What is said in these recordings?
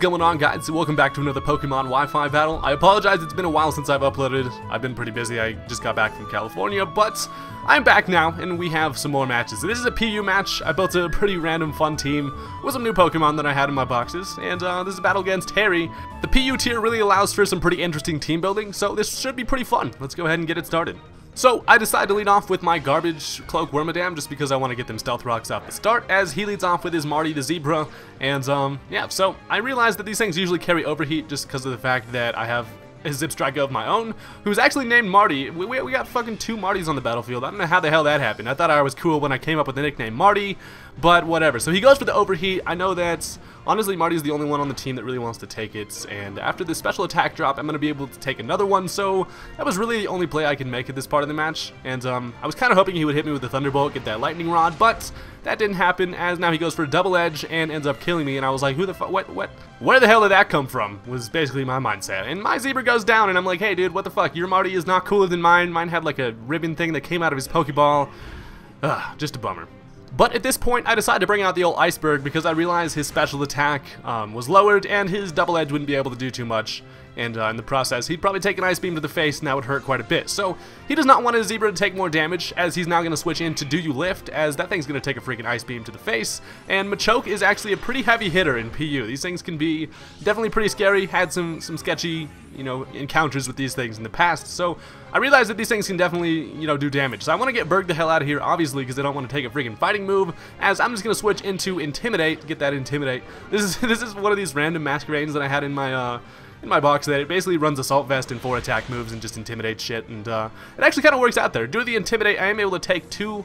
going on, guys? Welcome back to another Pokemon Wi-Fi battle. I apologize, it's been a while since I've uploaded. I've been pretty busy. I just got back from California, but I'm back now, and we have some more matches. This is a PU match. I built a pretty random fun team with some new Pokemon that I had in my boxes, and this is a battle against Harry. The PU tier really allows for some pretty interesting team building, so this should be pretty fun. Let's go ahead and get it started. So, I decided to lead off with my Garbage Cloak Wormadam just because I want to get them Stealth Rocks off the start, as he leads off with his Marty the Zebra, and yeah, so I realized that these things usually carry Overheat just because of the fact that I have a Zipstrika of my own, who's actually named Marty. We got fucking 2 Martys on the battlefield. I don't know how the hell that happened. I thought I was cool when I came up with the nickname Marty, but whatever. So he goes for the Overheat. I know that, honestly, Marty's the only one on the team that really wants to take it, and after the special attack drop, I'm going to be able to take another one, so that was really the only play I could make at this part of the match, and I was kind of hoping he would hit me with the Thunderbolt, get that Lightning Rod, but that didn't happen, as now he goes for a Double Edge and ends up killing me, and I was like, who the fuck, where the hell did that come from, was basically my mindset, and my Zebra goes down, and I'm like, hey dude, what the fuck, your Marty is not cooler than mine. Mine had like a ribbon thing that came out of his Pokeball. Just a bummer. But at this point, I decided to bring out the old Iceberg because I realized his special attack was lowered and his Double Edge wouldn't be able to do too much. And in the process, he'd probably take an Ice Beam to the face and that would hurt quite a bit. So he does not want his Zebra to take more damage, as he's now going to switch into Do You Lift, as that thing's going to take a freaking Ice Beam to the face. And Machoke is actually a pretty heavy hitter in PU. These things can be definitely pretty scary. Had some sketchy, you know, encounters with these things in the past. So I realized that these things can definitely, you know, do damage. So I want to get Berg the hell out of here, obviously, because I don't want to take a freaking fighting move, as I'm just going to switch into Intimidate, get that Intimidate. This is one of these random Masquerades that I had in my box that it basically runs Assault Vest and 4 attack moves and just intimidates shit, and it actually kind of works out there. Due to the Intimidate, I am able to take 2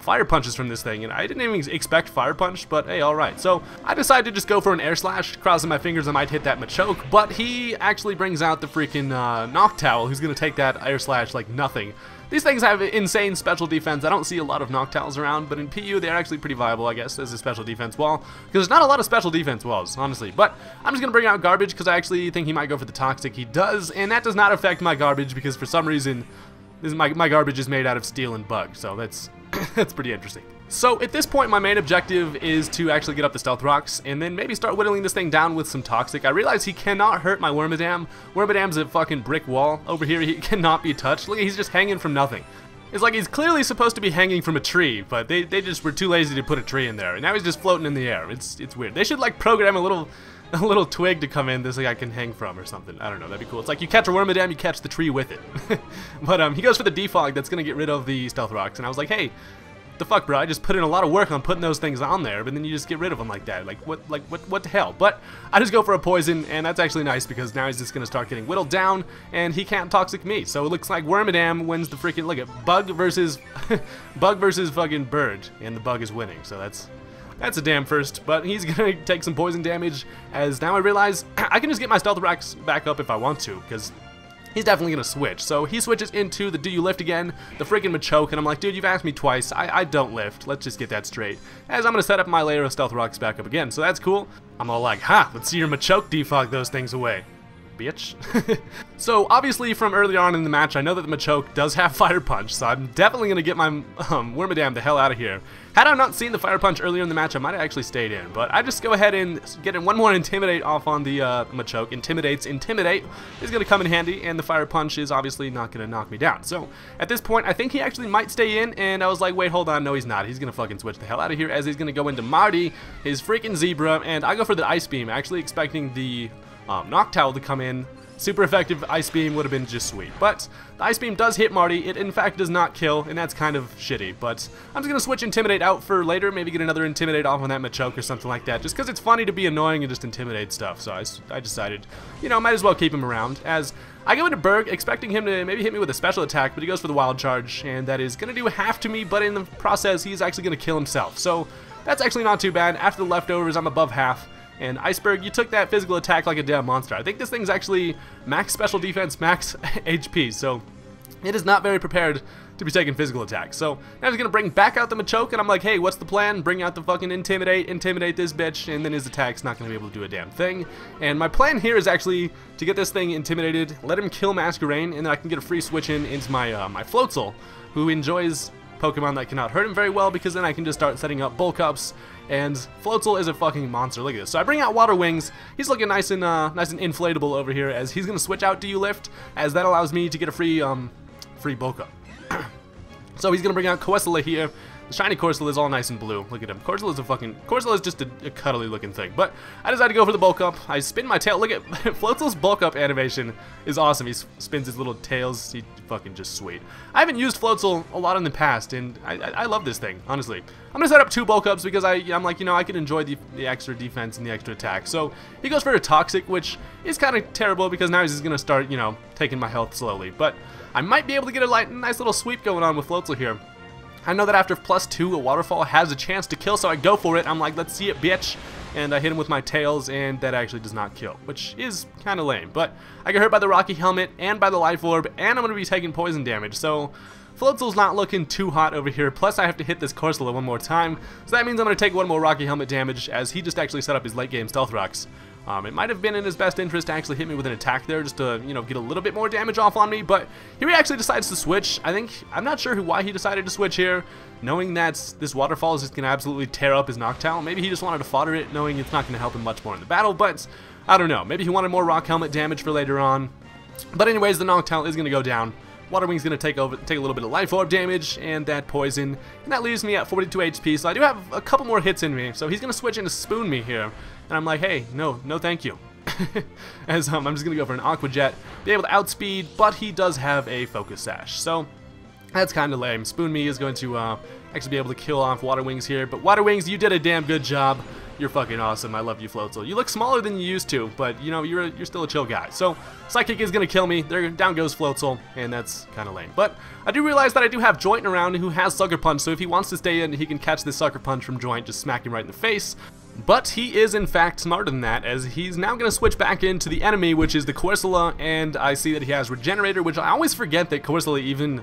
Fire Punches from this thing, and I didn't even expect Fire Punch, but hey, alright. So I decided to just go for an Air Slash, crossing my fingers I might hit that Machoke, but he actually brings out the freaking Noctowl, who's going to take that Air Slash like nothing. These things have insane special defense. I don't see a lot of Noctowls around, but in PU they're actually pretty viable, I guess, as a special defense wall, because there's not a lot of special defense walls, honestly. But I'm just going to bring out Garbage because I actually think he might go for the Toxic. He does, and that does not affect my Garbage because for some reason my Garbage is made out of Steel and Bug, so that's that's pretty interesting. So at this point, my main objective is to actually get up the Stealth Rocks and then maybe start whittling this thing down with some Toxic. I realize he cannot hurt my Wormadam. Wormadam's a fucking brick wall. Over here, he cannot be touched. Look, he's just hanging from nothing. It's like he's clearly supposed to be hanging from a tree, but they just were too lazy to put a tree in there, and now he's just floating in the air. It's weird. They should like program a little twig to come in this thing I can hang from or something. I don't know, that'd be cool. It's like you catch a Wormadam, you catch the tree with it. But he goes for the Defog that's gonna get rid of the Stealth Rocks, and I was like, hey, the fuck, bro, I just put in a lot of work on putting those things on there, but then you just get rid of them like that. Like what the hell? But I just go for a Poison, and that's actually nice because now he's just gonna start getting whittled down, and he can't Toxic me. So it looks like Wormadam wins the freaking, look at Bug versus Bug versus fucking Bird, and the Bug is winning. So that's a damn first, but he's gonna take some poison damage, as now I realize I can just get my Stealth Rocks back up if I want to, because he's definitely gonna switch. So he switches into the Do You Lift again, the freaking Machoke, and I'm like, dude, you've asked me twice, I don't lift, let's just get that straight, as I'm gonna set up my layer of Stealth Rocks back up again, so that's cool. I'm all like, ha, let's see your Machoke defog those things away, bitch. So obviously from early on in the match, I know that the Machoke does have Fire Punch, so I'm definitely gonna get my Wormadam the hell out of here. Had I not seen the Fire Punch earlier in the match, I might have actually stayed in, but I just go ahead and get in one more Intimidate off on the Machoke. Intimidate is gonna come in handy, and the Fire Punch is obviously not gonna knock me down. So at this point, I think he actually might stay in, and I was like, wait, hold on, no he's not. He's gonna fucking switch the hell out of here, as he's gonna go into Marty, his freaking Zebra, and I go for the Ice Beam, actually expecting the Noctowl to come in. Super effective Ice Beam would have been just sweet, but the Ice Beam does hit Marty. It in fact does not kill, and that's kind of shitty, but I'm just gonna switch Intimidate out for later, maybe get another Intimidate off on that Machoke or something like that, just because it's funny to be annoying and just intimidate stuff. So I decided, you know, might as well keep him around, as I go into Berg expecting him to maybe hit me with a special attack, but he goes for the Wild Charge, and that is gonna do half to me, but in the process he's actually gonna kill himself, so that's actually not too bad. After the leftovers, I'm above half. And Iceberg, you took that physical attack like a damn monster. I think this thing's actually max special defense, max HP, so it is not very prepared to be taking physical attacks. So now he's gonna bring back out the Machoke, and I'm like, hey, what's the plan? Bring out the fucking intimidate this bitch, and then his attack's not gonna be able to do a damn thing. And my plan here is actually to get this thing intimidated, let him kill Masquerain, and then I can get a free switch into my my Floatzel, who enjoys Pokemon that cannot hurt him very well, because then I can just start setting up Bulk Ups, and Floatzel is a fucking monster. Look at this. So I bring out Water Wings. He's looking nice and inflatable over here, as he's going to switch out DU-Lift, as that allows me to get a free Bulk Up. So he's going to bring out Corsola here. The shiny Corsola is all nice and blue. Look at him. Corsola is just a cuddly looking thing. But I decided to go for the Bulk Up. I spin my tail. Look at Floatzel's Bulk Up animation is awesome. He spins his little tails. He's fucking just sweet. I haven't used Floatzel a lot in the past, and I love this thing, honestly. I'm going to set up 2 Bulk Ups because I'm like, you know, I can enjoy the extra defense and the extra attack. So he goes for a Toxic, which is kind of terrible because now he's just going to start, you know, taking my health slowly. But I might be able to get a nice little sweep going on with Floatzel here. I know that after +2, a Waterfall has a chance to kill, so I go for it. I'm like, let's see it, bitch. And I hit him with my tails, and that actually does not kill, which is kind of lame. But I get hurt by the Rocky Helmet and by the Life Orb, and I'm going to be taking poison damage. So Floatzel's not looking too hot over here. Plus, I have to hit this Corsola one more time. So that means I'm going to take 1 more Rocky Helmet damage, as he just actually set up his late game Stealth Rocks. It might have been in his best interest to actually hit me with an attack there, just to, you know, get a little bit more damage off on me, but here he actually decides to switch. I'm not sure why he decided to switch here, knowing that this Waterfall is just going to absolutely tear up his Noctowl. Maybe he just wanted to fodder it, knowing it's not going to help him much more in the battle, but I don't know. Maybe he wanted more Rock Helmet damage for later on. But anyways, the Noctowl is going to go down. Water Wing's going to take a little bit of Life Orb damage and that poison, and that leaves me at 42 HP, so I do have a couple more hits in me, so he's going to switch into Spoon me here, and I'm like, hey, no thank you. As I'm just going to go for an Aqua Jet, be able to outspeed, but he does have a Focus Sash, so that's kind of lame. Spoon me is going to actually be able to kill off Water Wings here, but Water Wings, you did a damn good job. You're fucking awesome. I love you, Floatzel. You look smaller than you used to, but you know, you're still a chill guy. So Psychic is gonna kill me. There, down goes Floatzel, and that's kind of lame. But I do realize that I do have Joint around who has Sucker Punch, so if he wants to stay in, he can catch this Sucker Punch from Joint, just smack him right in the face. But he is in fact smarter than that, as he's now going to switch back into the enemy, which is the Corsola, and I see that he has Regenerator, which I always forget that Corsola even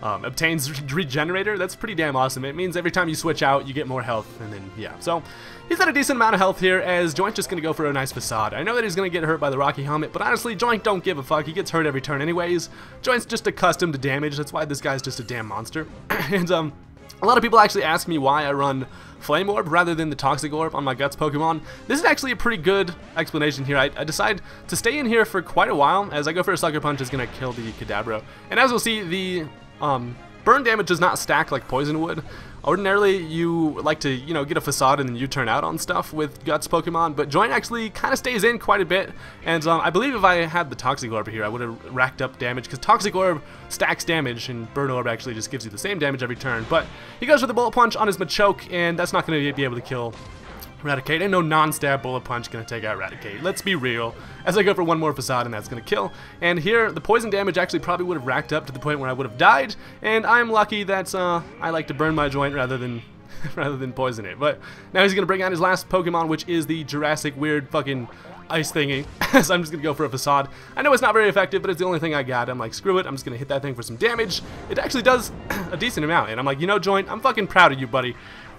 obtains Regenerator. That's pretty damn awesome. It means every time you switch out, you get more health, and then, yeah. So, he's at a decent amount of health here, as Joint's just going to go for a nice Facade. I know that he's going to get hurt by the Rocky Helmet, but honestly, Joint don't give a fuck. He gets hurt every turn anyways. Joint's just accustomed to damage. That's why this guy's just a damn monster. And, a lot of people actually ask me why I run Flame Orb rather than the Toxic Orb on my Guts Pokemon. This is actually a pretty good explanation here. I decide to stay in here for quite a while, as I go for a Sucker Punch is going to kill the Kadabra. And as we'll see, the burn damage does not stack like Poison would. Ordinarily, you like to, you know, get a Facade and then you turn out on stuff with Guts Pokemon, but Joint actually kind of stays in quite a bit, and I believe if I had the Toxic Orb here, I would have racked up damage, because Toxic Orb stacks damage, and Burn Orb actually just gives you the same damage every turn. But he goes for the Bullet Punch on his Machoke, and that's not going to be able to kill Raticate. Ain't no non-stab Bullet Punch going to take out Raticate. Let's be real. As I go for one more Facade, and that's going to kill. And here, the poison damage actually probably would have racked up to the point where I would have died. And I'm lucky that I like to burn my Joint rather than poison it. But now he's going to bring out his last Pokemon, which is the Jurassic weird fucking ice thingy. So I'm just going to go for a Facade. I know it's not very effective, but it's the only thing I got. I'm like, screw it. I'm just going to hit that thing for some damage. It actually does a decent amount. And I'm like, you know, Joint, I'm fucking proud of you, buddy.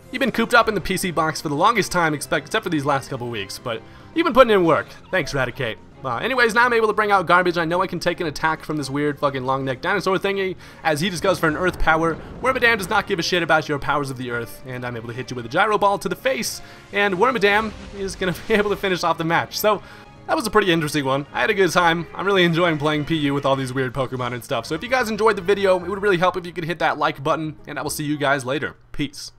You've been cooped up in the PC box for the longest time, except for these last couple weeks, but you've been putting in work. Thanks, Raticate. Anyways, now I'm able to bring out Garbage. I know I can take an attack from this weird fucking long-necked dinosaur thingy, as he just goes for an Earth Power. Wormadam does not give a shit about your powers of the Earth, and I'm able to hit you with a Gyro Ball to the face, and Wormadam is going to be able to finish off the match. So, that was a pretty interesting one. I had a good time. I'm really enjoying playing PU with all these weird Pokemon and stuff. So if you guys enjoyed the video, it would really help if you could hit that like button, and I will see you guys later. Peace.